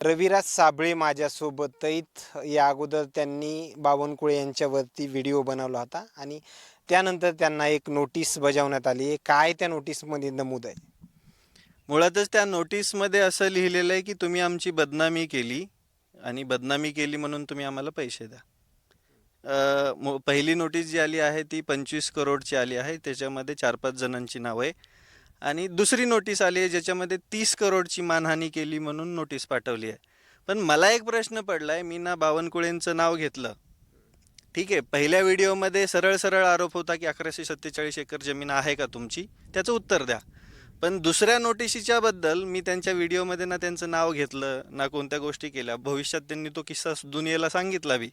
रविराज साबळे माझ्यासोबत या अगोदर त्यांनी बावनकुळे यांच्यावरती व्हिडिओ बनवला होता आणि त्यानंतर त्यांना एक नोटीस बजावण्यात आली आहे. काय त्या नोटीसमध्ये नमूद आहे? मुळातच त्या नोटीसमध्ये असं लिहिलेलं आहे की तुम्ही आमची बदनामी केली आणि बदनामी केली म्हणून तुम्ही आम्हाला पैसे द्या. पहिली नोटीस जी आली आहे ती 25 करोडची आली आहे. त्याच्यामध्ये 4-5 जणांची नावं आहे. आणि दुसरी नोटीस आली आहे ज्याच्यामध्ये 30 करोडची मानहानी केली म्हणून नोटीस पाठवली आहे. पण मला एक प्रश्न पडला आहे, मी ना बावनकुळेंचं नाव घेतलं. ठीक आहे, पहिल्या व्हिडिओमध्ये सरळ सरळ आरोप होता की 1147 एकर जमीन आहे का तुमची, त्याचं उत्तर द्या. पण दुसऱ्या नोटिशीच्या बद्दल मी त्यांच्या व्हिडिओमध्ये ना त्यांचं नाव घेतलं ना कोणत्या गोष्टी केल्या. भविष्यात त्यांनी तो किस्सा दुनियेला सांगितला बी.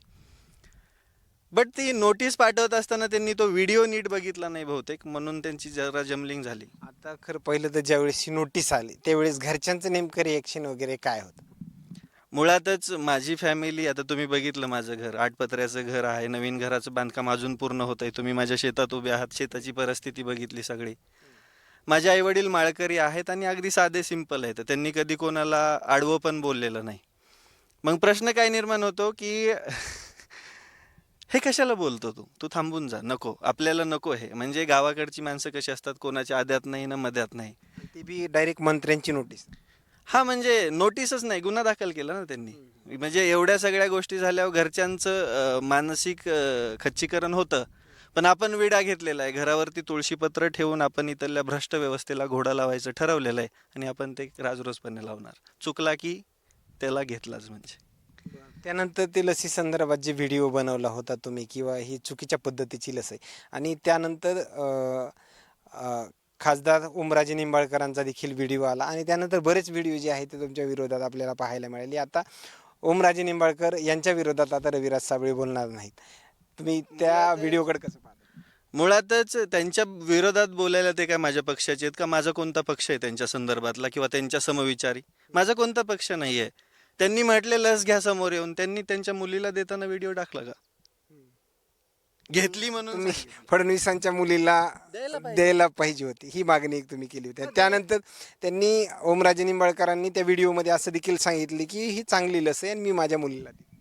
बट ती नोटीस पाठवत असताना त्यांनी तो व्हिडिओ नीट बघितला नाही बहुतेक, म्हणून त्यांची जरा जमलिंग झाली. आता खरं पहिलं तर ज्यावेळेस ही नोटीस आली त्यावेळेस घरच्यांचं नेमकं रिएक्शन वगैरे काय होतं? मुळातच माझी फॅमिली, आता तुम्ही बघितलं माझं घर 8 पत्र्याचं घर आहे. नवीन घराचं बांधकाम अजून पूर्ण होत आहे. तुम्ही माझ्या शेतात उभे आहात, शेताची परिस्थिती बघितली सगळी. माझे आईवडील माळकरी आहेत आणि अगदी साधे सिंपल आहेत. त्यांनी कधी कोणाला आडवं पण बोललेलं नाही. मग प्रश्न काय निर्माण होतो की हे कशाला बोलतो तू, तू थांबून जा, नको, आपल्याला नको. हे म्हणजे गावाकडची माणसं कशी असतात, कोणाच्या आद्यात नाही ना मध्यात नाही. ती बी डायरेक्ट मंत्र्यांची नोटीस. हा, म्हणजे नोटीसच नाही, गुन्हा दाखल केला ना त्यांनी. म्हणजे एवढ्या सगळ्या गोष्टी झाल्यावर घरच्यांचं मानसिक खच्चीकरण होतं. पण आपण विडा घेतलेला आहे, घरावरती तुळशीपत्र ठेवून आपण इथल्या भ्रष्ट व्यवस्थेला घोडा लावायचं ठरवलेलं आहे आणि आपण ते राजरोसपणे लावणार. चुकला की त्याला घेतलाच म्हणजे. त्यानंतर ते लसी संदर्भात जे व्हिडिओ बनवला होता तुम्ही किंवा ही चुकीच्या पद्धतीची लस आहे आणि त्यानंतर खासदार ओमराजे निंबाळकरांचा देखील व्हिडिओ आला आणि त्यानंतर बरेच व्हिडिओ जे आहेत ते तुमच्या विरोधात आपल्याला पाहायला मिळाले. आता ओमराजे निंबाळकर यांच्या विरोधात आता रविराज साबळे बोलणार नाहीत. तुम्ही त्या व्हिडिओकडे कसं पाहता? मुळातच त्यांच्या विरोधात बोलायला ते काय माझ्या पक्षाचे आहेत का? माझा कोणता पक्ष आहे त्यांच्या संदर्भातला किंवा त्यांच्या समविचारी? माझा कोणता पक्ष नाही आहे. त्यांनी म्हटले लस घ्या समोर येऊन, त्यांनी त्यांच्या मुलीला देताना व्हिडिओ टाकला का? घेतली म्हणून तुम्ही फडणवीसांच्या मुलीला द्यायला पाहिजे होती ही मागणी एक तुम्ही केली होती. त्यानंतर त्यांनी ओमराजे निंबाळकरांनी त्या व्हिडिओमध्ये असं देखील सांगितले की ही चांगली लस आहे आणि मी माझ्या मुलीला दिली.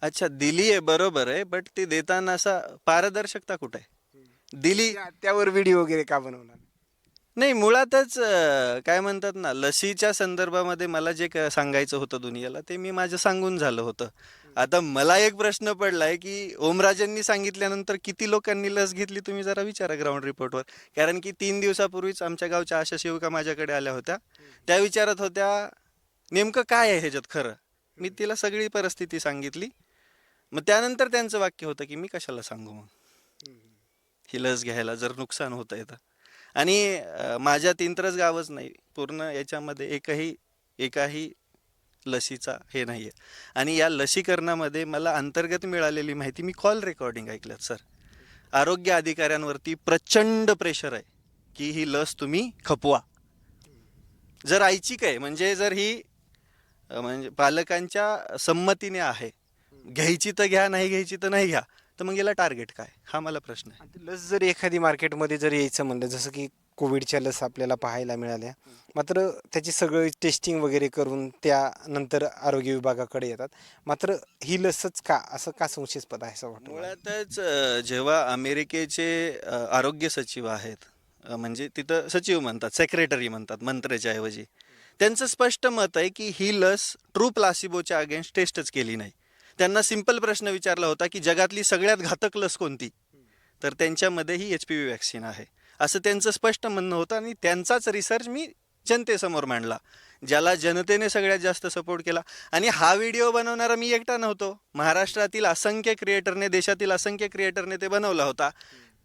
अच्छा, दिली आहे, बरोबर आहे. बट ते देताना असा पारदर्शकता कुठे आहे? दिली त्यावर व्हिडिओ वगैरे का बनवणार? नाही. मुळातच काय म्हणतात ना, लसीच्या संदर्भामध्ये मला जे सांगायचं होतं दुनियेला ते मी माझं सांगून झालं होतं. आता मला एक प्रश्न पडलाय की ओमराजेंनी सांगितल्यानंतर किती लोकांनी लस घेतली तुम्ही जरा विचारा ग्राउंड रिपोर्टवर. कारण की 3 दिवसापूर्वीच आमच्या गावच्या आशा सेविका माझ्याकडे आल्या होत्या. त्या विचारत होत्या नेमकं काय आहे ह्याच्यात खरं. मी तिला सगळी परिस्थिती सांगितली. मग त्यानंतर त्यांचं वाक्य होतं की मी कशाला सांगू मग, ही लस घ्यायला जर नुकसान होतं आहे तर. आणि माझ्या इंत्रज गावच नाही, पूर्ण याच्यामध्ये एकाही लसीचा हे नाही आहे. आणि या लसीकरणामध्ये मला अंतर्गत मिळालेली माहिती, मी कॉल रेकॉर्डिंग ऐकल्यात सर. आरोग्य अधिकाऱ्यांवरती प्रचंड प्रेशर आहे की ही लस तुम्ही खपवा. जर ऐच्छिक आहे म्हणजे जर ही म्हणजे पालकांच्या संमतीने आहे, घ्यायची तर घ्या, नाही घ्यायची तर नाही घ्या, तर मग याला टार्गेट काय, हा मला प्रश्न आहे. आता लस जर एखादी मार्केटमध्ये जर यायचं म्हणलं, जसं की कोविडच्या लस आपल्याला पाहायला मिळाल्या, मात्र त्याची सगळी टेस्टिंग वगैरे करून त्यानंतर आरोग्य विभागाकडे येतात. मात्र ही लसच का, असं का संशयास्पद आहे असं वाटतं? मुळातच जेव्हा अमेरिकेचे आरोग्य सचिव आहेत, म्हणजे तिथं सचिव म्हणतात, सेक्रेटरी म्हणतात मंत्र्याच्या ऐवजी, त्यांचं स्पष्ट मत आहे की ही लस ट्रू प्लासिबोच्या अगेन्स्ट टेस्टच केली नाही. त्यांना सिंपल प्रश्न विचारला होता की जगातली सगळ्यात घातक लस कोणती, तर त्यांच्यामध्ये ही HPV वॅक्सिन आहे असं त्यांचं स्पष्ट म्हणणं होतं. आणि त्यांचाच रिसर्च मी जनतेसमोर मांडला, ज्याला जनतेने सगळ्यात जास्त सपोर्ट केला. आणि हा व्हिडिओ बनवणारा मी एकटा नव्हतो, महाराष्ट्रातील असंख्य क्रिएटरने, देशातील असंख्य क्रिएटरने ते बनवला होता.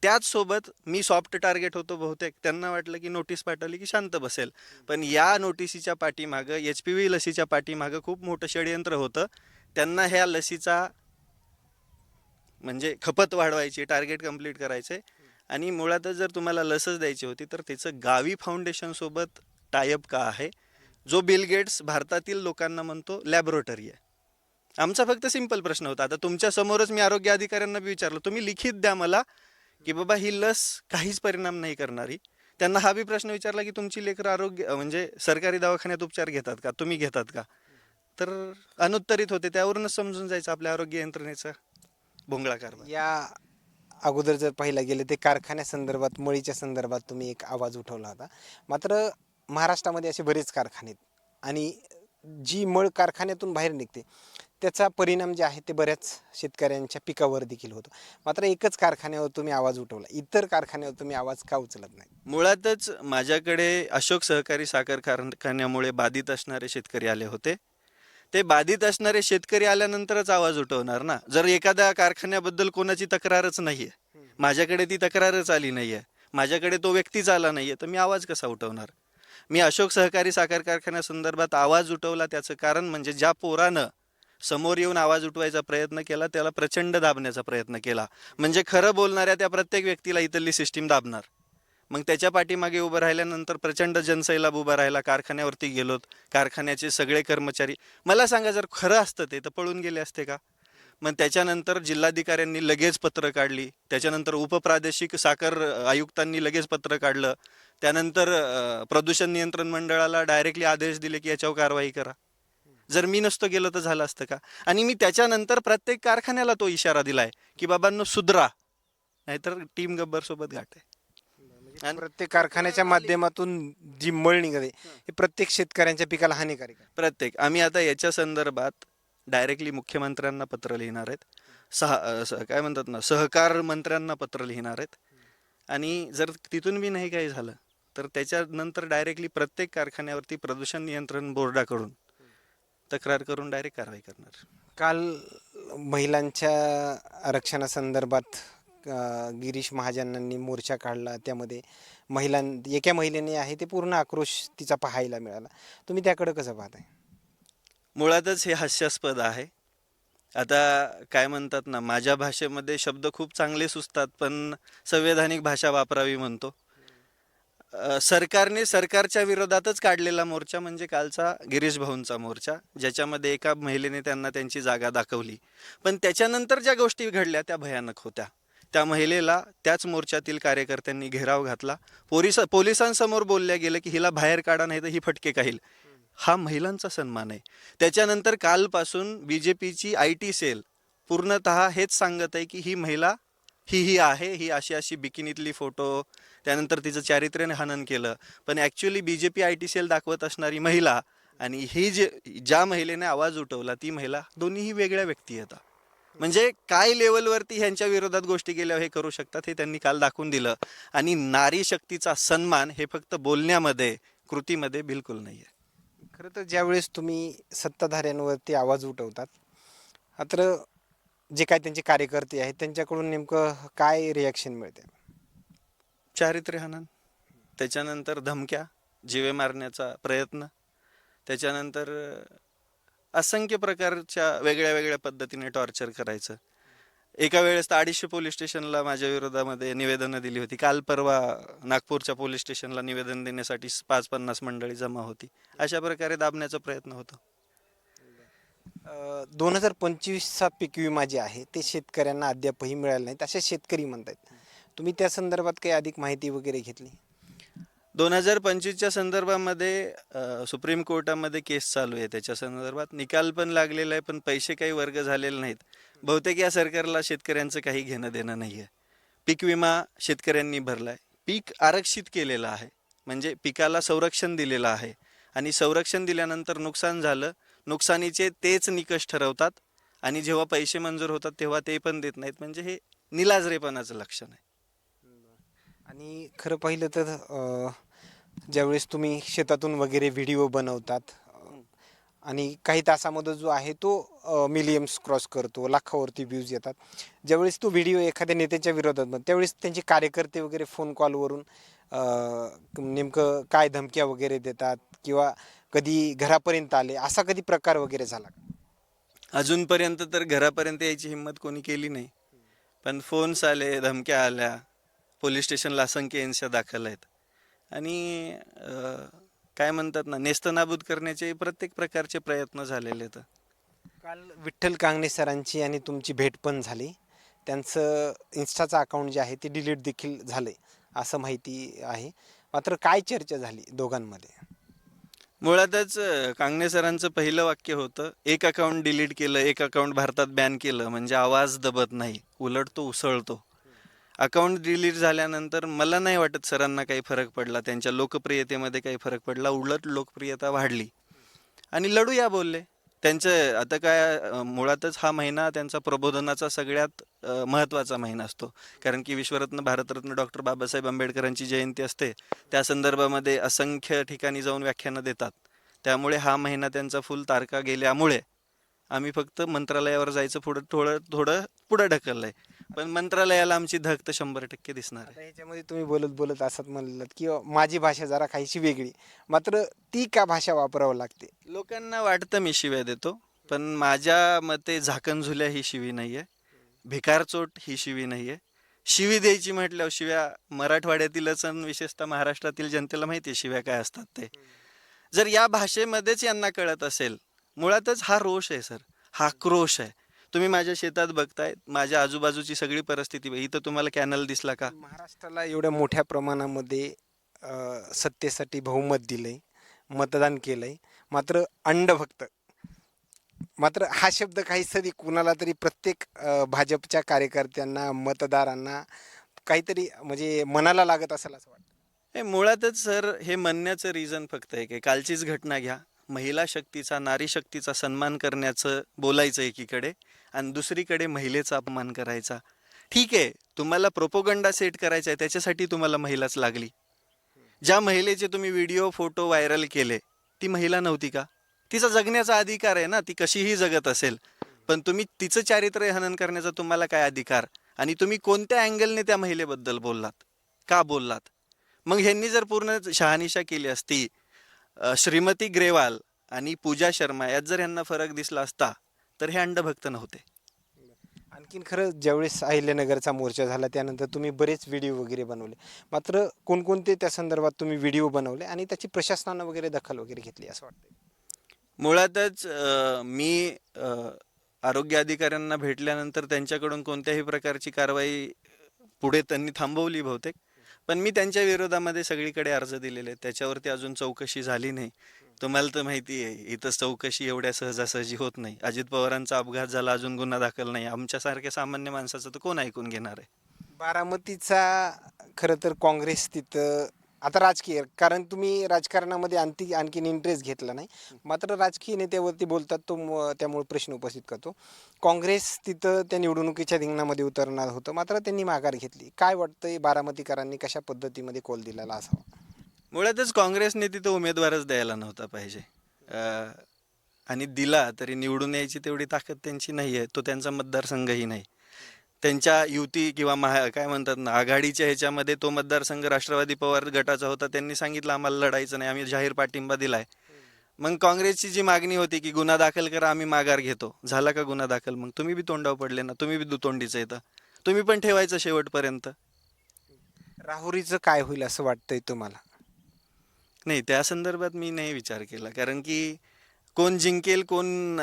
त्याचसोबत मी सॉफ्ट टार्गेट होतो बहुतेक. त्यांना वाटलं की नोटीस पाठवली की शांत बसेल, पण या नोटिसीच्या पाठीमागं, HPV लसीच्या पाठीमागं खूप मोठं षडयंत्र होतं. त्यांना ह्या लसीचा म्हणजे खपत वाढवायची, टार्गेट कंप्लीट करायचे. आणि मुळातच जर तुम्हाला लसच द्यायची होती तर त्याचं गावी फाउंडेशनसोबत टायअप का आहे, जो बिल गेट्स भारतातील लोकांना म्हणतो लॅबोरेटरी आहे. आमचा फक्त सिंपल प्रश्न होता. आता तुमच्या समोरच मी आरोग्य अधिकाऱ्यांना विचारलं, तुम्ही लिखित द्या मला की बाबा ही लस काहीच परिणाम नाही करणारी. त्यांना हा बी प्रश्न विचारला की तुमची लेकरं आरोग्य म्हणजे सरकारी दवाखान्यात उपचार घेतात का, तुम्ही घेतात का? तर अनुत्तरित होते. त्यावरूनच समजून जायचं आपल्या आरोग्य यंत्रणेचा भोंगळा कारभार. या अगोदर जर पाहिलं गेलं ते कारखान्यासंदर्भात मळीच्या संदर्भात तुम्ही एक आवाज उठवला होता. मात्र महाराष्ट्रामध्ये असे बरेच कारखाने आहेत आणि जी मळ कारखान्यातून बाहेर निघते त्याचा परिणाम जे आहे ते बऱ्याच शेतकऱ्यांच्या पिकावर देखील होतो. मात्र एकच कारखान्यावर तुम्ही आवाज उठवला, इतर कारखान्यावर तुम्ही आवाज का उचलत नाही? मुळातच माझ्याकडे अशोक सहकारी साखर कारखान्यामुळे बाधित असणारे शेतकरी आले होते. ते बाधित असणारे शेतकरी आल्यानंतरच आवाज उठवणार ना. जर एखाद्या कारखान्याबद्दल कोणाची तक्रारच नाहीये, माझ्याकडे ती तक्रारच आली नाहीये, माझ्याकडे तो व्यक्तीच आला नाहीये, तर मी आवाज कसा उठवणार? मी अशोक सहकारी साखर कारखान्यासंदर्भात आवाज उठवला त्याचं कारण म्हणजे ज्या पोरानं समोर येऊन आवाज उठवायचा प्रयत्न केला त्याला प्रचंड दाबण्याचा प्रयत्न केला. म्हणजे खरं बोलणाऱ्या त्या प्रत्येक व्यक्तीला इथली सिस्टीम दाबणार. मग त्याच्या पाठीमागे उभं राहिल्यानंतर प्रचंड जनसैलाब उभा राहिला. कारखान्यावरती गेलोत. कारखान्याचे सगळे कर्मचारी, मला सांगा जर खरं असतं ते तर पळून गेले असते का? मग त्याच्यानंतर जिल्हाधिकाऱ्यांनी लगेच पत्र काढली. त्याच्यानंतर उपप्रादेशिक साखर आयुक्तांनी लगेच पत्र काढलं. त्यानंतर प्रदूषण नियंत्रण मंडळाला डायरेक्टली आदेश दिले की याच्यावर कारवाई करा. जर मी नसतो गेलो तर झालं असतं का? आणि मी त्याच्यानंतर प्रत्येक कारखान्याला तो इशारा दिलाय की बाबांनो सुधरा, नाहीतर टीम गब्बर सोबत गाठ आहे. आणि प्रत्येक कारखान्याच्या माध्यमातून जी मळ निघते हे प्रत्येक शेतकऱ्यांच्या पिकाला हानिकारक आहे. प्रत्येक आम्ही आता याच्या संदर्भात डायरेक्टली मुख्यमंत्र्यांना पत्र लिहिणार आहेत. काय म्हणतात ना, सहकार मंत्र्यांना पत्र लिहिणार आहेत. आणि जर तिथून बी नाही काही झालं तर त्याच्यानंतर डायरेक्टली प्रत्येक कारखान्यावरती प्रदूषण नियंत्रण बोर्डाकडून तक्रार करून डायरेक्ट कारवाई करणार. काल महिलांच्या आरक्षणासंदर्भात गिरीश महाजनांनी मोर्चा काढला. त्यामध्ये एका महिलेने आहे ते पूर्ण आक्रोश तिचा पाहायला मिळाला. तुम्ही त्याकडे कसं पाहताय? मुळातच हे हास्यास्पद आहे. आता काय म्हणतात ना, माझ्या भाषेमध्ये शब्द खूप चांगले सुचतात पण संवैधानिक भाषा वापरावी म्हणतो. सरकारने सरकारच्या विरोधातच काढलेला मोर्चा म्हणजे कालचा गिरीश भाऊंचा मोर्चा, ज्याच्यामध्ये एका महिलेने त्यांना त्यांची जागा दाखवली. पण त्याच्यानंतर ज्या गोष्टी घडल्या त्या भयानक होत्या. त्या महिलेला त्याच मोर्चातील कार्यकर्त्यांनी घेराव घातला. पोलिसांसमोर बोलल्या गेलं की हिला बाहेर काढा नाही तर ही फटके काढील. हा महिलांचा सन्मान आहे. त्याच्यानंतर कालपासून BJPची IT सेल पूर्णतः हेच सांगत आहे की ही महिला ही आहे, ही अशी अशी बिकिनीतली फोटो, त्यानंतर तिचं चारित्र्याने हनन केलं. पण ॲक्च्युली BJP IT सेल दाखवत असणारी महिला आणि ही ज्या महिलेने आवाज उठवला ती महिला दोन्हीही वेगळ्या व्यक्ती आहेत. म्हणजे काय लेवलवरती ह्यांच्या विरोधात गोष्टी केल्या हे करू शकतात हे त्यांनी काल दाखवून दिलं. आणि नारी शक्तीचा सन्मान हे फक्त बोलण्यामध्ये, कृतीमध्ये बिलकुल नाही आहे. खरं तर ज्यावेळेस तुम्ही सत्ताधाऱ्यांवरती आवाज उठवतात, मात्र जे काय त्यांचे कार्यकर्ते आहेत त्यांच्याकडून नेमकं काय रिॲक्शन मिळते? चारित्र्य हनन, त्याच्यानंतर धमक्या, जीवे मारण्याचा प्रयत्न, त्याच्यानंतर असंख्य प्रकारच्या वेगळ्या वेगळ्या पद्धतीने टॉर्चर करायचं. एका वेळेस तर 250 पोलीस स्टेशनला माझ्या विरोधामध्ये निवेदनं दिली होती. काल परवा नागपूरच्या पोलीस स्टेशनला निवेदन देण्यासाठी 5-50 मंडळी जमा होती. अशा प्रकारे दाबण्याचा प्रयत्न होतो. 2025चा पीक विमा जे आहे ते शेतकऱ्यांना अद्यापही मिळाला नाही असे शेतकरी म्हणतात. तुम्ही त्या संदर्भात काही अधिक माहिती वगैरे घेतली? 2025च्या संदर्भामध्ये सुप्रीम कोर्टामध्ये केस चालू आहे. त्याच्या संदर्भात निकाल पण लागलेला आहे पण पैसे काही वर्ग झालेले नाहीत. बहुतेक या सरकारला शेतकऱ्यांचं काही घेणं देणं नाही आहे. पीक विमा शेतकऱ्यांनी भरलाय, पीक आरक्षित केलेलं आहे, म्हणजे पिकाला संरक्षण दिलेलं आहे. आणि संरक्षण दिल्यानंतर नुकसान झालं, नुकसानीचे तेच निकष ठरवतात आणि जेव्हा पैसे मंजूर होतात तेव्हा ते पण देत नाहीत. म्हणजे हे निलाजरेपणाचं लक्षण आहे. आणि खरं पाहिलं तर ज्यावेळेस तुम्ही शेतातून वगैरे व्हिडिओ बनवतात आणि काही तासामध्ये जो आहे तो मिलियन्स क्रॉस करतो, लाखावरती व्ह्यूज येतात. ज्यावेळेस तो व्हिडिओ एखाद्या नेत्याच्या विरोधात बनतो त्यावेळेस त्यांचे कार्यकर्ते वगैरे फोन कॉलवरून नेमकं काय धमक्या वगैरे देतात किंवा कधी घरापर्यंत आले असा कधी प्रकार वगैरे झाला का? अजूनपर्यंत तर घरापर्यंत यायची हिंमत कोणी केली नाही. पण फोन्स आले, धमक्या आल्या, पोलीस स्टेशनला असंख्य एन्स्या दाखल आहेत. आणि काय म्हणतात ना, नेस्तनाबूत करण्याचे प्रत्येक प्रकारचे प्रयत्न झालेले आहेत. काल विठ्ठल कांगणे सरांची आणि तुमची भेट पण झाली. त्यांचं इन्स्टाचं अकाउंट जे आहे ते डिलीट देखील झाले असं माहिती आहे. मात्र काय चर्चा झाली दोघांमध्ये? मुळातच कांगणे सरांचं पहिलं वाक्य होतं, एक अकाउंट डिलीट केलं, एक अकाउंट भारतात बॅन केलं म्हणजे आवाज दबत नाही, उलट तो उसळतो. अकाउंट डिलीट झाल्यानंतर मला नाही वाटत सरांना काही फरक पडला, त्यांच्या लोकप्रियतेमध्ये काही फरक पडला, उलट लोकप्रियता वाढली आणि लढूया बोलले. त्यांचं आता काय मुळातच हा महिना त्यांचा प्रबोधनाचा सगळ्यात महत्त्वाचा महिना असतो. कारण की विश्वरत्न भारतरत्न डॉक्टर बाबासाहेब आंबेडकरांची जयंती असते. त्या संदर्भामध्ये असंख्य ठिकाणी जाऊन व्याख्यानं देतात. त्यामुळे हा महिना त्यांचा फुल तारका गेल्यामुळे आम्ही फक्त मंत्रालयावर जायचं पुढं थोडं थोडं पुढं ढकललंय. पण मंत्रालयाला आमची धग तर 100% दिसणार आहे. आता ह्याच्यामध्ये तुम्ही बोलत बोलत असत म्हणलं की माझी भाषा जरा काहीशी वेगळी, मात्र ती का भाषा वापरावं लागते? लोकांना वाटतं मी शिव्या देतो, पण माझ्या मते झाकणझुल्या ही शिवी नाहीये, भिकारचोट ही शिवी नाहीये. शिवी द्यायची म्हटल्यावर शिव्या मराठवाड्यातीलच आणि विशेषतः महाराष्ट्रातील जनतेला माहिती आहे शिव्या काय असतात ते. जर या भाषेमध्येच यांना कळत असेल, मुळातच हा रोष आहे सर, हा आक्रोश आहे. तुम्ही माझ्या शेतात बघताय, माझ्या आजूबाजूची सगळी परिस्थिती इथं तुम्हाला कॅनल दिसला का? महाराष्ट्राला एवढ्या मोठ्या प्रमाणामध्ये सत्तेसाठी बहुमत दिलंय, मतदान केलंय, मात्र अंडभक्त, मात्र हा शब्द काहीतरी कुणाला तरी प्रत्येक भाजपच्या कार्यकर्त्यांना, मतदारांना काहीतरी म्हणजे मनाला लागत असेल असं वाटतं. हे मुळातच सर हे म्हणण्याचं रिझन फक्त एक आहे. कालचीच घटना घ्या. महिला शक्तीचा, नारी शक्तीचा सन्मान करण्याचं बोलायचं एकीकडे आणि दुसरीकडे महिलेचा अपमान करायचा. ठीक आहे, तुम्हाला प्रोपोगंडा सेट करायचा आहे, त्याच्यासाठी तुम्हाला महिलाच लागली. ज्या महिलेचे तुम्ही व्हिडिओ, फोटो व्हायरल केले, ती महिला नव्हती का? तिचा जगण्याचा अधिकार आहे ना, ती कशीही जगत असेल. पण तुम्ही तिचं चारित्र्य हनन करण्याचा तुम्हाला काय अधिकार? आणि तुम्ही कोणत्या अँगलने त्या महिलेबद्दल बोललात? का बोललात? मग ह्यांनी जर पूर्ण शहानिशा केली असती, श्रीमती ग्रेवाल आणि पूजा शर्मा यात जर ह्यांना फरक दिसला असता, तर हे अंडभक्त नव्हते. आणखीन खरं ज्यावेळेस अहिल्यानगरचा मोर्चा झाला त्यानंतर तुम्ही बरेच व्हिडिओ वगैरे बनवले, मात्र कोणकोणते त्या संदर्भात तुम्ही व्हिडिओ बनवले आणि त्याची प्रशासनानं वगैरे दखल वगैरे घेतली असं वाटतं? मुळातच मी आरोग्य अधिकाऱ्यांना भेटल्यानंतर त्यांच्याकडून कोणत्याही प्रकारची कारवाई पुढे त्यांनी थांबवली बहुतेक. पण मी त्यांच्या विरोधामध्ये सगळीकडे अर्ज दिलेले आहेत. त्याच्यावरती अजून चौकशी झाली नाही. तुम्हाला तर माहिती आहे, इथं चौकशी एवढ्या सहजासहजी होत नाही. अजित पवारांचा अपघात झाला, अजून गुन्हा दाखल नाही. आमच्यासारख्या सामान्य माणसाचं तर कोण ऐकून घेणार आहे? बारामतीचा खरं तर काँग्रेस तिथं आता राजकीय, कारण तुम्ही राजकारणामध्ये आणखीन इंटरेस्ट घेतला नाही, मात्र राजकीय नेत्यावरती बोलतात तो त्यामुळे प्रश्न उपस्थित करतो. काँग्रेस तिथं त्या निवडणुकीच्या रिंगणामध्ये उतरणार होतं, मात्र त्यांनी माघार घेतली. काय वाटतंय बारामतीकरांनी कशा पद्धतीमध्ये कौल दिलेला असावा? मुळातच काँग्रेसने तिथं उमेदवारच द्यायला नव्हता पाहिजे. आणि दिला तरी निवडून यायची तेवढी ताकद त्यांची नाही आहे. तो त्यांचा मतदारसंघही नाही. त्यांच्या युती किंवा काय म्हणतात ना, आघाडीच्या ह्याच्यामध्ये तो मतदारसंघ राष्ट्रवादी पवार गटाचा होता. त्यांनी सांगितलं आम्हाला लढायचं नाही, आम्ही जाहीर पाठिंबा दिलाय. मग काँग्रेसची जी मागणी होती की गुन्हा दाखल करा, आम्ही माघार घेतो, झाला का गुन्हा दाखल? मग तुम्ही बी तोंडावर पडले ना, तुम्ही बी दुतोंडीचं येतं, तुम्ही पण ठेवायचं शेवटपर्यंत. राहुरीचं काय होईल असं वाटतंय तुम्हाला? नाही, त्या संदर्भात मी नाही विचार केला, कारण की कोण जिंकेल कोण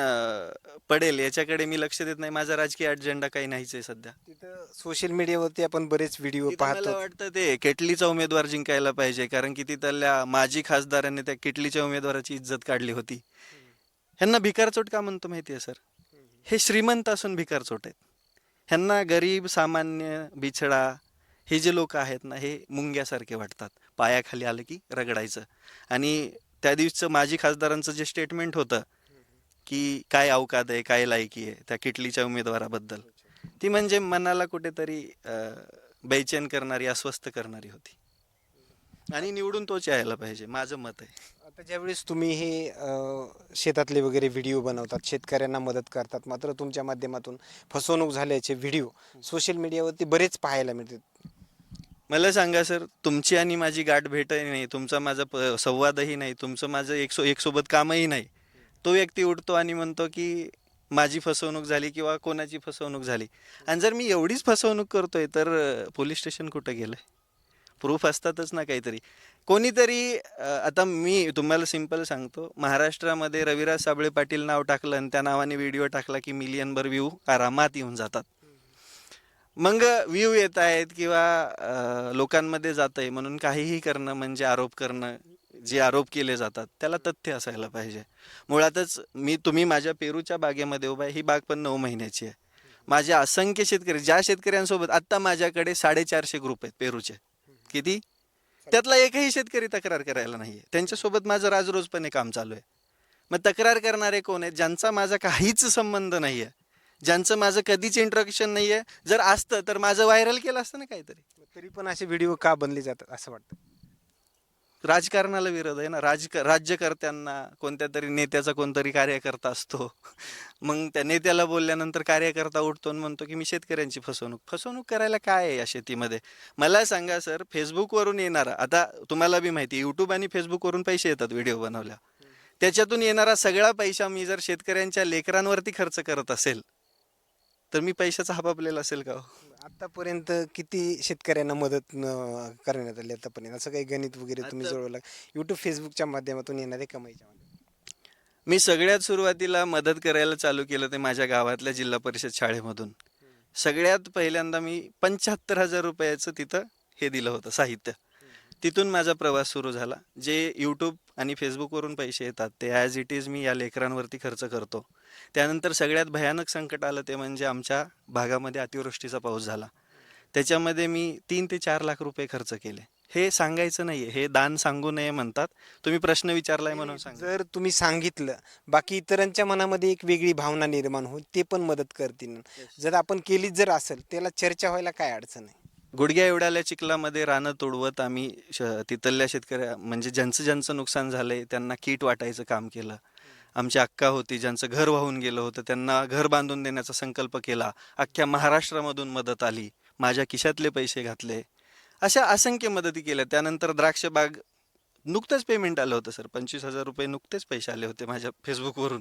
पडेल याच्याकडे मी लक्ष देत नाही. माझा राजकीय अजेंडा काही नाहीच आहे सध्या. तिथं सोशल मीडियावरती आपण बरेच व्हिडिओ तिथं मला पाहतो. वाटतं ते केटलीचा उमेदवार जिंकायला पाहिजे, कारण की तिथल्या माजी खासदारांनी त्या केटलीच्या उमेदवाराची इज्जत काढली होती. ह्यांना भिकारचोट का म्हणतो माहिती आहे सर? हे श्रीमंत असून भिकारचोट आहेत. ह्यांना गरीब, सामान्य, बिछडा हे जे लोक आहेत ना, हे मुंग्यासारखे वाटतात. पायाखाली आलं की रगडायचं. आणि त्या दिवसचं माजी खासदारांचं जे स्टेटमेंट होतं की काय अवकात आहे, काय लायकी आहे त्या किटलीच्या उमेदवाराबद्दल, ती म्हणजे मनाला कुठेतरी बेचैन करणारी, अस्वस्थ करणारी होती. आणि निवडून तोच यायला पाहिजे, माझं मत आहे. आता ज्यावेळेस तुम्ही हे शेतातले वगैरे व्हिडिओ बनवतात, शेतकऱ्यांना मदत करतात, मात्र तुमच्या माध्यमातून फसवणूक झाल्याचे व्हिडिओ सोशल मीडियावरती बरेच पाहायला मिळतात. मला सांगा सर, तुमची आणि माझी गाठ भेटही नाही, तुमचा माझा संवादही नाही, तुमचं माझं एक सोबत कामही नाही. तो व्यक्ती उठतो आणि म्हणतो की माझी फसवणूक झाली किंवा कोणाची फसवणूक झाली. आणि जर मी एवढीच फसवणूक करतोय तर पोलीस स्टेशन कुठं गेलंय? प्रूफ असतातच ना काहीतरी. कोणीतरी आता मी तुम्हाला सिंपल सांगतो, महाराष्ट्रामध्ये रविराज साबळे पाटील नाव टाकलं आणि त्या नावाने व्हिडिओ टाकला की मिलियनभर व्ह्यू आरामात येऊन जातात. मग व्ह्यू येत आहेत किंवा लोकांमध्ये जात आहे म्हणून काहीही करणं म्हणजे आरोप करणं जे आरोप केले जातात त्याला तथ्य असायला पाहिजे. मुळातच तुम्ही माझ्या पेरूच्या बागेमध्ये उभा आहे, ही बाग पण 9 महिन्याची आहे. माझे असंख्य शेतकरी, ज्या शेतकऱ्यांसोबत आत्ता माझ्याकडे 450 ग्रुप आहेत पेरूचे. किती? त्यातला एकही शेतकरी तक्रार करायला नाहीये. त्यांच्यासोबत माझं राजरोजपणे काम चालू आहे. मग तक्रार करणारे कोण आहेत? ज्यांचा माझा काहीच संबंध नाहीये, ज्यांचं माझं कधीच इंट्रोडक्शन नाहीये. जर असतं तर माझं व्हायरल केलं असतं ना काहीतरी. तरी पण असे व्हिडिओ का बनले जातात असं वाटतं? राजकारणाला विरोध आहे ना. राज्यकर्त्यांना, कोणत्या तरी नेत्याचा कोणतरी कार्यकर्ता असतो. मग त्या नेत्याला बोलल्यानंतर कार्यकर्ता उठतो आणि म्हणतो की मी शेतकऱ्यांची फसवणूक करायला काय आहे या शेतीमध्ये? मला सांगा सर, फेसबुकवरून येणारा, आता तुम्हाला बी माहिती आहे यूट्यूब आणि फेसबुकवरून पैसे येतात व्हिडिओ बनवल्या, त्याच्यातून येणारा सगळा पैसा मी जर शेतकऱ्यांच्या लेकरांवरती खर्च करत असेल तर मी पैशाचा हबाबलेला असेल का हो? आतापर्यंत किती शेतकऱ्यांना मदत करण्यात आली आतापर्यंत? असं काही गणित वगैरे तुम्ही जुळवलं यूट्यूब फेसबुकच्या माध्यमातून येणारे कमाईच्या माध्यमातून? मी सगळ्यात सुरुवातीला मदत करायला चालू केलं ते माझ्या गावातल्या जिल्हा परिषद शाळेमधून. सगळ्यात पहिल्यांदा मी 75,000 रुपयाचं तिथं हे दिलं होतं साहित्य. तिथून माझा प्रवास सुरू झाला. जे यूट्यूब आणि फेसबुकवरून पैसे येतात ते ॲज इट इज मी या लेकरांवरती खर्च करतो. त्यानंतर सगळ्यात भयानक संकट आलं ते म्हणजे आमच्या भागामध्ये अतिवृष्टीचा पाऊस झाला. त्याच्यामध्ये मी 3 ते 4 लाख रुपये खर्च केले. हे सांगायचं नाहीये, हे दान सांगू नये म्हणतात. तुम्ही प्रश्न विचारलाय म्हणून सांगा. जर तुम्ही सांगितलं, बाकी इतरांच्या मनामध्ये एक वेगळी भावना निर्माण होईल, ते पण मदत करतील. जर आपण केलीच जर असेल, त्याला चर्चा व्हायला काय अडचण आहे? गुडघ्या एवढ्याल्या चिखलामध्ये रानं तोडवत आम्ही तिथल्या शेतकऱ्या, म्हणजे ज्यांचं नुकसान झालंय त्यांना किट वाटायचं काम केलं. आमची अक्का होती ज्यांचं घर वाहून गेलं होतं, त्यांना घर बांधून देण्याचा संकल्प केला. अख्ख्या महाराष्ट्रामधून मदत आली. माझ्या खिशातले पैसे घातले. अशा असंख्य मदती केल्या. त्यानंतर द्राक्ष बाग, नुकतंच पेमेंट आलं होतं सर, 25,000 रुपये नुकतेच पैसे आले होते माझ्या फेसबुकवरून.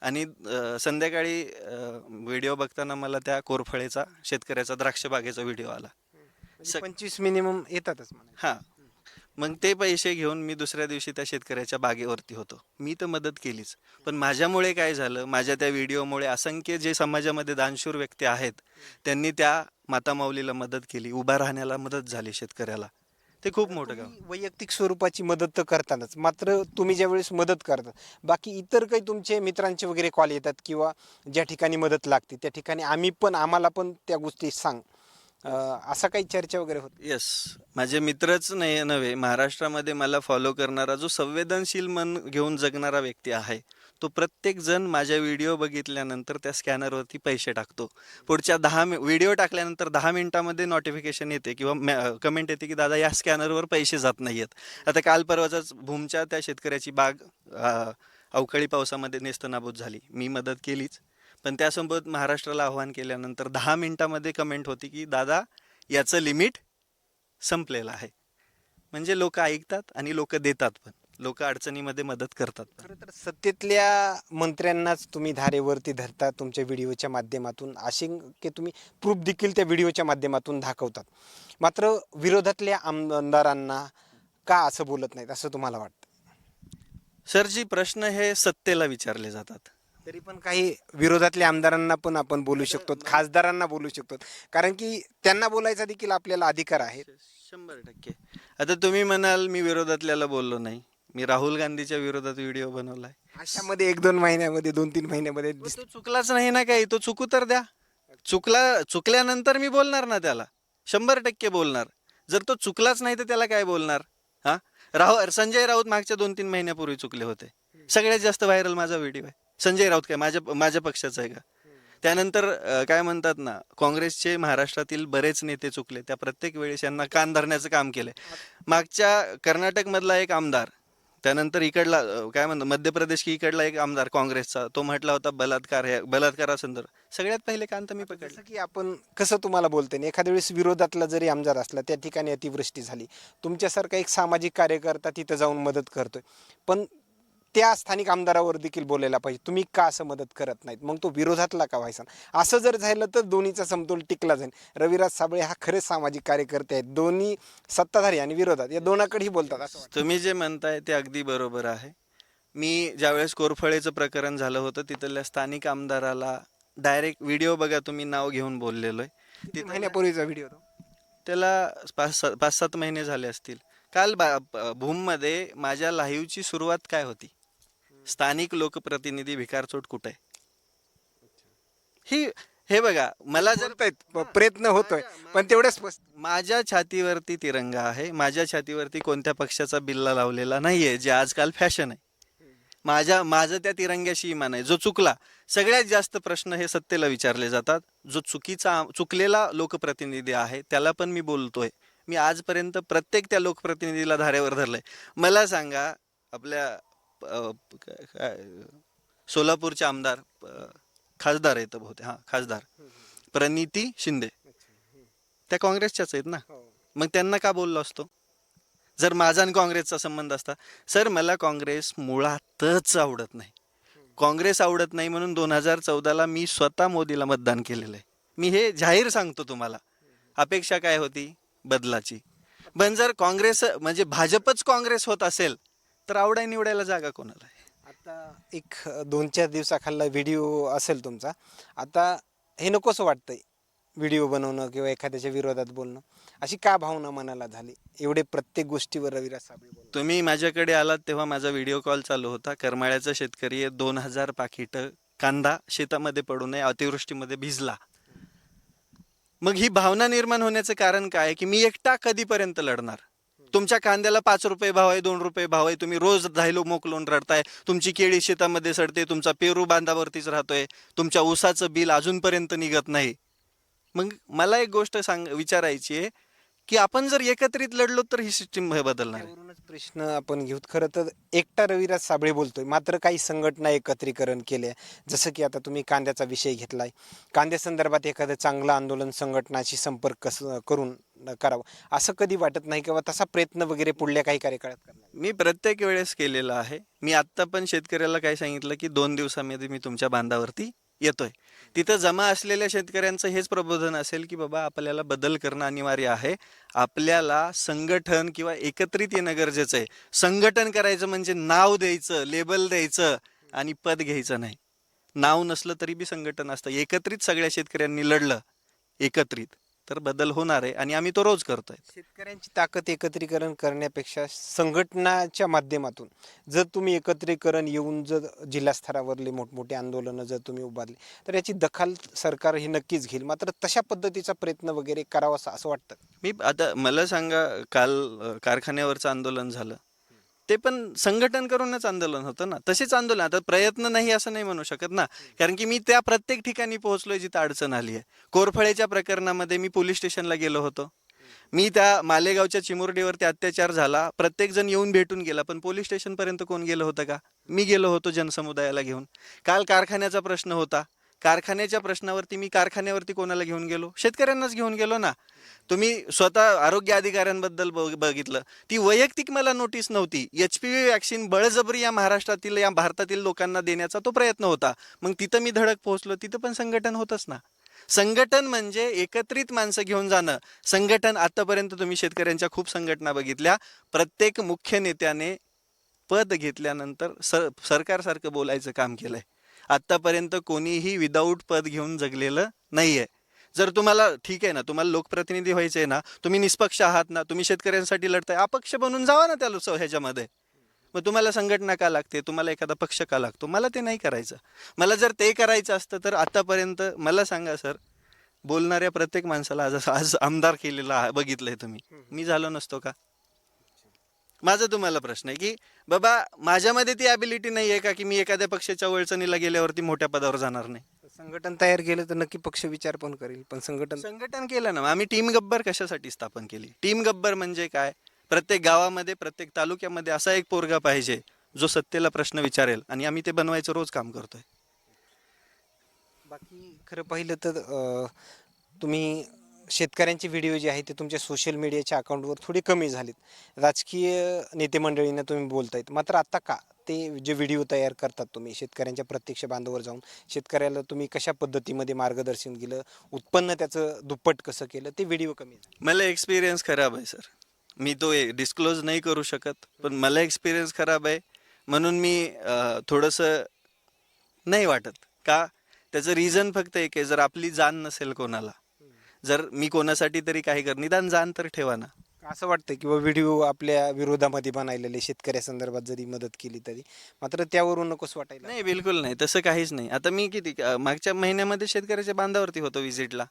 आणि संध्याकाळी व्हिडिओ बघताना मला त्या कोरफळेचा, शेतकऱ्याचा द्राक्ष बागेचा व्हिडिओ आला. 25 मिनिमम येतातच म्हणा. हां. मग ते पैसे घेऊन मी दुसऱ्या दिवशी त्या शेतकऱ्याच्या बागेवरती होतो. मी तर मदत केलीच, पण माझ्यामुळे काय झालं, माझ्या त्या व्हिडिओमुळे असंख्य जे समाजामध्ये दानशूर व्यक्ती आहेत त्यांनी त्या मातामाऊलीला मदत केली, उभा राहण्याला मदत झाली शेतकऱ्याला. ते खूप मोठं काम. तुम्ही वैयक्तिक स्वरूपाची मदत तर करतानाच, मात्र तुम्ही ज्यावेळेस मदत करता, बाकी इतर काही तुमचे मित्रांचे वगैरे कॉल येतात किंवा ज्या ठिकाणी मदत लागते त्या ठिकाणी आम्हाला पण त्या गोष्टी सांग, असा काही चर्चा वगैरे होते? येस, माझे मित्रच नाही नव्हे, महाराष्ट्रामध्ये मला फॉलो करणारा जो संवेदनशील मन घेऊन जगणारा व्यक्ती आहे, तो प्रत्येक जण माझ्या व्हिडिओ बघितल्यानंतर त्या स्कॅनरवरती पैसे टाकतो. पुढच्या व्हिडिओ टाकल्यानंतर 10 मिनिटामध्ये नोटिफिकेशन येते किंवा कमेंट येते की दादा या स्कॅनरवर पैसे जात नाही आहेत. आता काल परवाचाच भूमच्या त्या शेतकऱ्याची बाग अवकाळी पावसामध्ये नेस्तनाबूत झाली. मी मदत केलीच, पण त्यासोबत महाराष्ट्राला आव्हान केल्यानंतर 10 मिनिटामध्ये कमेंट होती की दादा याचं लिमिट संपलेलं आहे. म्हणजे लोक ऐकतात आणि लोक देतात पण. लोक अडचणीमध्ये मदत करतात पण. खरं तर सत्तेतल्या मंत्र्यांनाच तुम्ही धारेवरती धरता तुमच्या व्हिडिओच्या माध्यमातून, असे तुम्ही प्रूफ देखील त्या व्हिडिओच्या माध्यमातून दाखवतात. मात्र विरोधातल्या आमदारांना का असं बोलत नाहीत असं तुम्हाला वाटतं? सरजी, प्रश्न हे सत्तेला विचारले जातात. तरी पण काही विरोधातल्या आमदारांना पण आपण बोलू शकतो, खासदारांना बोलू शकतो, कारण की त्यांना बोलायचा देखील आपल्याला अधिकार आहे. 100%. आता तुम्ही म्हणाल मी विरोधातल्याला बोललो नाही. मी राहुल गांधीच्या विरोधात व्हिडिओ बनवलाय. अशामध्ये 1-2 महिन्यामध्ये, 2-3 महिन्यामध्ये तो चुकलाच नाही ना काही, तो चुकू तर द्या. चुकल्यानंतर मी बोलणार ना त्याला, 100% बोलणार. जर तो चुकलाच नाही तर त्याला काय बोलणार? हा, संजय राऊत मागच्या 2-3 महिन्यापूर्वी चुकले होते. सगळ्यात जास्त व्हायरल माझा व्हिडिओ आहे. संजय राऊत काय माझ्या पक्षाचा आहे का? त्यानंतर काय म्हणतात ना, काँग्रेसचे महाराष्ट्रातील बरेच नेते चुकले. त्या प्रत्येक वेळेस यांना कान धरण्याचं काम केलंय. मागच्या कर्नाटकमधला एक आमदार, त्यानंतर इकडला काय म्हणतात मध्य प्रदेश की इकडला एक आमदार काँग्रेसचा, तो म्हटला होता बलात्कारासंदर्भात. सगळ्यात पहिले कान तर मी पकडलं. जसं की आपण कसं तुम्हाला बोलते ना, एखाद्या वेळेस विरोधातला जरी आमदार असला, त्या ठिकाणी अतिवृष्टी झाली, तुमच्यासारखा एक सामाजिक कार्यकर्ता तिथं जाऊन मदत करतोय, पण त्या स्थानिक आमदारावर देखील बोलायला पाहिजे, तुम्ही का असं मदत करत नाहीत, मग तो विरोधातला का व्हायचा? असं जर झालं तर दोन्हीचा समतोल टिकला जाईल. रविराज साबळे हा खरेच सामाजिक कार्यकर्ते आहेत, दोन्ही सत्ताधारी आणि विरोधात या दोनाकडेही बोलतात असं वाटतं. तुम्ही जे म्हणताय ते अगदी बरोबर आहे. मी ज्यावेळेस कोरफळेचं प्रकरण झालं होतं, तिथल्या स्थानिक आमदाराला डायरेक्ट व्हिडिओ बघा तुम्ही, नाव घेऊन बोललेलो आहे. किती महिन्यापूर्वीचा व्हिडिओ होता? त्याला 5-7 महिने झाले असतील. काल भूममध्ये माझ्या लाईव्हची सुरुवात काय होती? स्थानिक लोकप्रतिनिधी भिकारचोट कुठे आहे? ही हे बघा, मला जर बोलतायत, प्रयत्न होतोय, पण तेवढ्या स्पष्ट माझ्या छातीवरती तिरंगा आहे, माझ्या छातीवरती कोणत्या पक्षाचा बिल्ला लावलेला नाहीये, जे आजकाल फॅशन आहे. माझं त्या तिरंग्याशी इमान आहे. जो चुकला, सगळ्यात जास्त प्रश्न हे सत्तेला विचारले जातात. जो चुकलेला लोकप्रतिनिधी आहे त्याला पण मी बोलतोय. मी आजपर्यंत प्रत्येक त्या लोकप्रतिनिधीला धारेवर धरलंय. मला सांगा, आपल्या सोलापूरचे आमदार, खासदार आहेत बहुतेक, खासदार प्रणिती शिंदे, त्या काँग्रेसच्याच आहेत ना. मग त्यांना का बोललो असतो जर माझा आणि काँग्रेसचा संबंध असता? सर, मला काँग्रेस मुळातच आवडत नाही. काँग्रेस आवडत नाही म्हणून 2014ला मी स्वतः मोदीला मतदान केलेलं आहे. मी हे जाहीर सांगतो तुम्हाला. अपेक्षा काय होती? बदलाची. पण जर काँग्रेस म्हणजे भाजपच काँग्रेस होत असेल तर आवडाय निवडायला जागा कोणाला आहे? आता एक 2-4 दिवसाखाली व्हिडिओ असेल तुमचा. आता हे नकोसं वाटतंय व्हिडिओ बनवणं किंवा एखाद्याच्या विरोधात बोलणं. अशी का भावना मनाला झाली? एवढे प्रत्येक गोष्टीवर रविराज साबळे बोलतात. तुम्ही माझ्याकडे आलात तेव्हा माझा व्हिडिओ कॉल चालू होता. करमाळ्याचा शेतकरी 2000 पाकिटं कांदा शेतामध्ये पडू नये, अतिवृष्टीमध्ये भिजला. मग ही भावना निर्माण होण्याचं कारण काय? की मी एकटा कधीपर्यंत लढणार? तुमच्या कांद्याला 5 रुपये भाव आहे, 2 रुपये भाव आहे, तुम्ही रोज धायलो मोकलून रडताय. तुमची केळी शेतामध्ये सडते, तुमचा पेरू बांधावरतीच राहतोय, तुमच्या ऊसाचं बिल अजूनपर्यंत निघत नाही. मग मला एक गोष्ट विचारायची आहे की आपण जर एकत्रित लढलो तर ही सिस्टीम बदलणार आहे. त्यावरूनच प्रश्न आपण घेऊ. खरं तर एकटा रविराज साबळे बोलतोय, मात्र काही संघटना एकत्रीकरण केले. जसं की आता तुम्ही कांद्याचा विषय घेतलाय. कांद्यासंदर्भात एखादं चांगलं आंदोलन संघटनाशी संपर्क करून करावं, असं कधी वाटत नाही किंवा तसा प्रयत्न वगैरे पुढल्या काही कार्यकाळात करणार? मी प्रत्येक वेळेस केलेला आहे. मी आत्ता पण शेतकऱ्याला काय सांगितलं की 2 दिवसामध्ये मी तुमच्या बांधावरती येतोय. तिथं जमा असलेल्या शेतकऱ्यांचं हेच प्रबोधन असेल की बाबा, आपल्याला बदल करणं अनिवार्य आहे. आपल्याला संघटन किंवा एकत्रित येणं गरजेचं आहे. संघटन करायचं म्हणजे नाव द्यायचं, लेबल द्यायचं आणि पद घ्यायचं नाही. नाव नसलं तरी बी संघटन असतं. एकत्रित सगळ्या शेतकऱ्यांनी लढलं एकत्रित तर बदल होणार आहे आणि आम्ही तो रोज करतोय. शेतकऱ्यांची ताकद एकत्रीकरण करण्यापेक्षा संघटनाच्या माध्यमातून जर तुम्ही एकत्रीकरण येऊन जर जिल्हा स्तरावरले मोठमोठे आंदोलनं जर तुम्ही उभारली तर याची दखल सरकार हे नक्कीच घेईल. मात्र तशा पद्धतीचा प्रयत्न वगैरे करावा असं वाटतं? मी आता मला सांगा, काल कारखान्यावरचं आंदोलन झालं, ते पण संघटन करूनच आंदोलन होतं ना. तसेच आंदोलन, आता प्रयत्न नाही असं नाही म्हणू शकत ना, कारण की मी त्या प्रत्येक ठिकाणी पोहोचलोय जिथं अडचण आली आहे. कोरफळेच्या प्रकरणामध्ये मी पोलीस स्टेशनला गेलो होतो. मी त्या मालेगावच्या चिमुरडीवरती अत्याचार झाला, प्रत्येक जण येऊन भेटून गेला, पण पोलीस स्टेशनपर्यंत कोण गेलं होतं का? मी गेलो होतो जनसमुदायाला घेऊन. काल कारखान्याचा प्रश्न होता, कारखान्याच्या प्रश्नावरती मी कारखान्यावरती कोणाला घेऊन गेलो? शेतकऱ्यांनाच घेऊन गेलो ना. तुम्ही स्वतः आरोग्य अधिकाऱ्यांबद्दल बघितलं, ती वैयक्तिक मला नोटीस नव्हती. HPV वॅक्सिन बळजबरी या महाराष्ट्रातील, या भारतातील लोकांना देण्याचा तो प्रयत्न होता. मग तिथं मी धडक पोहोचलो, तिथं पण संघटन होतच ना. संघटन म्हणजे एकत्रित माणसं घेऊन जाणं. संघटन, आतापर्यंत तुम्ही शेतकऱ्यांच्या खूप संघटना बघितल्या. प्रत्येक मुख्य नेत्याने पद घेतल्यानंतर सरकारसारखं बोलायचं काम केलंय. आतापर्यंत कोणीही विदाऊट पद घेऊन जगलेलं नाहीये. जर तुम्हाला ठीक आहे ना, तुम्हाला लोकप्रतिनिधी व्हायचंय ना, तुम्ही निष्पक्ष आहात ना, तुम्ही शेतकऱ्यांसाठी लढताय, अपक्ष बनून जावा ना त्या ह्याच्यामध्ये. मग तुम्हाला संघटना का लागते? तुम्हाला एखादा पक्ष का लागतो? मला ते नाही करायचं. मला जर ते करायचं असतं तर आतापर्यंत मला सांगा सर, बोलणाऱ्या प्रत्येक माणसाला आज आमदार केलेला बघितलंय तुम्ही, मी झालो नसतो का? माझा तुम्हाला प्रश्न आहे की बाबा, माझ्यामध्ये ती ॲबिलिटी नाही आहे का की मी एखाद्या पक्षाच्या वळचणीला गेल्यावरती मोठ्या पदावर जाणार नाही? संघटन तयार केलं तर नक्की पक्ष विचार पण करेल, पण संघटन केलं ना. आम्ही टीम गब्बर कशासाठी स्थापन केली? टीम गब्बर म्हणजे काय? प्रत्येक गावामध्ये, प्रत्येक तालुक्यामध्ये असा एक पोरगा पाहिजे जो सत्तेला प्रश्न विचारेल, आणि आम्ही ते बनवायचं रोज काम करतोय. बाकी खरं पाहिलं तर तुम्ही शेतकऱ्यांचे व्हिडिओ जे आहेत ते तुमच्या सोशल मीडियाच्या अकाउंटवर थोडे कमी झालेत. राजकीय नेते मंडळींना तुम्ही बोलतायत, मात्र आता का ते जे व्हिडिओ तयार करतात तुम्ही शेतकऱ्यांच्या प्रत्यक्ष बांधावर जाऊन शेतकऱ्याला तुम्ही कशा पद्धतीमध्ये मार्गदर्शन केलं, उत्पन्न त्याचं दुप्पट कसं केलं, ते व्हिडिओ कमी झाले? मला एक्सपिरियन्स खराब आहे सर. मी तो डिस्क्लोज नाही करू शकत, पण मला एक्सपिरियन्स खराब आहे म्हणून मी थोडंसं नाही वाटत का. त्याचं रिझन फक्त एक आहे, जर आपली जाण नसेल कोणाला, जर मी कोणासाठी तरी काही निदान जाण तर ठेवा ना. असं वाटतं किंवा व्हिडिओ आपल्या विरोधामध्ये बनवलेले शेतकऱ्यासंदर्भात जरी मदत केली तरी मात्र त्यावरून नकोच वाटायला. नाही, बिलकुल नाही. तसं काहीच नाही. आता मी मागच्या महिन्यामध्ये शेतकऱ्याच्या बांधावरती होतो व्हिजिटला.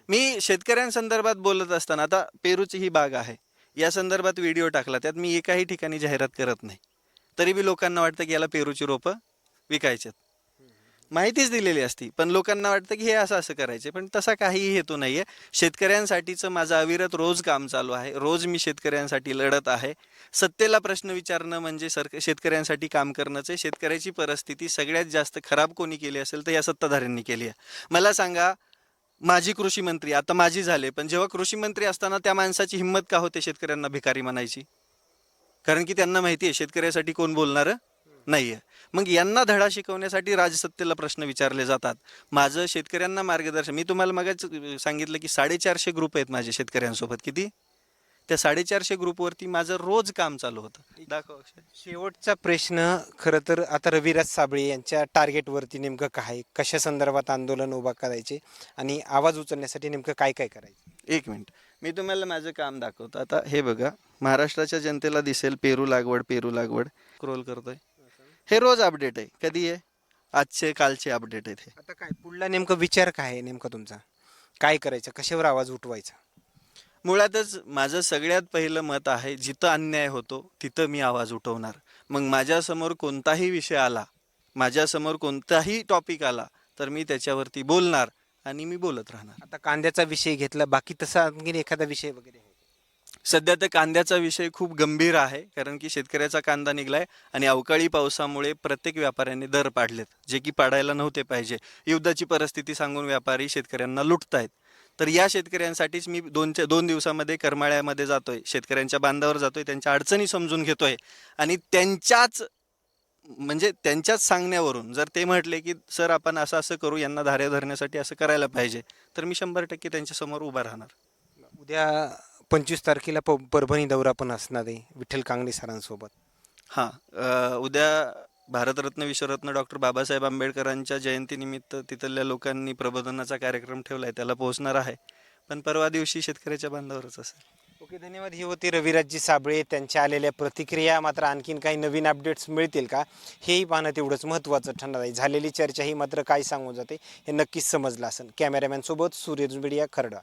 मी शेतकऱ्यांसंदर्भात बोलत असताना आता पेरूची ही बाग आहे. या संदर्भात व्हिडिओ टाकला. त्यात मी एकाही ठिकाणी जाहिरात करत नाही. तरी बी लोकांना वाटतं की याला पेरूची रोपं विकायचेत. माहितीच दिलेली असती. पण लोकांना वाटतं की हे असं करायचे. पण तसा काहीही हेतू नाहीये. शेतकऱ्यांसाठीचं माझं अविरत रोज काम चालू आहे. रोज मी शेतकऱ्यांसाठी लढत आहे. सत्तेला प्रश्न विचारणं म्हणजे शेतकऱ्यांसाठी काम करणंच आहे. शेतकऱ्याची परिस्थिती सगळ्यात जास्त खराब कोणी केली असेल तर या सत्ताधाऱ्यांनी केली आहे. मला सांगा, माजी कृषी मंत्री आता माजी झाले, पण जेव्हा कृषी मंत्री असताना त्या माणसाची हिंमत का होते शेतकऱ्यांना भिकारी म्हणायची? कारण की त्यांना माहिती आहे शेतकऱ्यासाठी कोण बोलणारं नाहीये. मग यांना धडा शिकवण्यासाठी राजसत्तेला प्रश्न विचारले जातात. माझं शेतकऱ्यांना मार्गदर्शन, मी तुम्हाला मगाच सांगितलं की 450 ग्रुप आहेत माझे शेतकऱ्यांसोबत. किती? त्या 450 ग्रुपवरती माझं रोज काम चालू होतं. दाखव अक्षय. शेवटचा प्रश्न खरं तर आता रविराज साबळे यांच्या टार्गेटवरती नेमकं काय, कशा संदर्भात आंदोलन उभा करायचे आणि आवाज उचलण्यासाठी नेमकं काय काय करायचं? एक मिनिट, मी तुम्हाला माझं काम दाखवतो. आता हे बघा, महाराष्ट्राच्या जनतेला दिसेल पेरू लागवड, पेरू लागवड. स्क्रोल करतोय, हे रोज अपडेट आहे. कधी आहे? आजचे कालचे अपडेट आहेत हे. आता काय पुढला नेमका विचार काय आहे नेमका तुमचा? काय करायचं, कशावर आवाज उठवायचा? मुळातच माझं सगळ्यात पहिलं मत आहे, जिथं अन्याय होतो तिथं मी आवाज उठवणार. मग माझ्यासमोर कोणताही विषय आला, माझ्यासमोर कोणताही टॉपिक आला, तर मी त्याच्यावरती बोलणार आणि मी बोलत राहणार. आता कांद्याचा विषय घेतला, बाकी तसा आणखी एखादा विषय वगैरे आहे? सध्या तर कांद्याचा विषय खूप गंभीर आहे, कारण की शेतकऱ्याचा कांदा निघलाय आणि अवकाळी पावसामुळे प्रत्येक व्यापाऱ्याने दर पाडलेत, जे की पाडायला नव्हते पाहिजे. युद्धाची परिस्थिती सांगून व्यापारी शेतकऱ्यांना लुटतायत. तर या शेतकऱ्यांसाठीच मी 2 दिवसामध्ये करमाळ्यामध्ये जातोय, शेतकऱ्यांच्या बांधावर जातोय, त्यांच्या अडचणी समजून घेतोय आणि त्यांच्याच सांगण्यावरून जर ते म्हटले की सर आपण असं असं करू, यांना धाऱ्या धरण्यासाठी असं करायला पाहिजे, तर मी 100% त्यांच्यासमोर उभा राहणार. उद्या 25 तारखेला परभणी दौरा पण असणार आहे विठ्ठल कांगणे सरांसोबत. हां, उद्या भारतरत्न विश्वरत्न डॉक्टर बाबासाहेब आंबेडकरांच्या जयंतीनिमित्त तिथल्या लोकांनी प्रबोधनाचा कार्यक्रम ठेवलाय, त्याला पोहोचणार आहे. पण परवा दिवशी शेतकऱ्याच्या बांधावरच असेल. ओके, धन्यवाद. ही होती रविराजजी साबळे, त्यांच्या आलेल्या प्रतिक्रिया. मात्र आणखीन काही नवीन अपडेट्स मिळतील का, हेही पाहणं तेवढंच महत्त्वाचं ठरणार आहे. झालेली चर्चा ही मात्र काय सांगून जाते हे नक्कीच समजलं असेल. कॅमेरामॅनसोबत सूर्यज मीडिया, खरडा.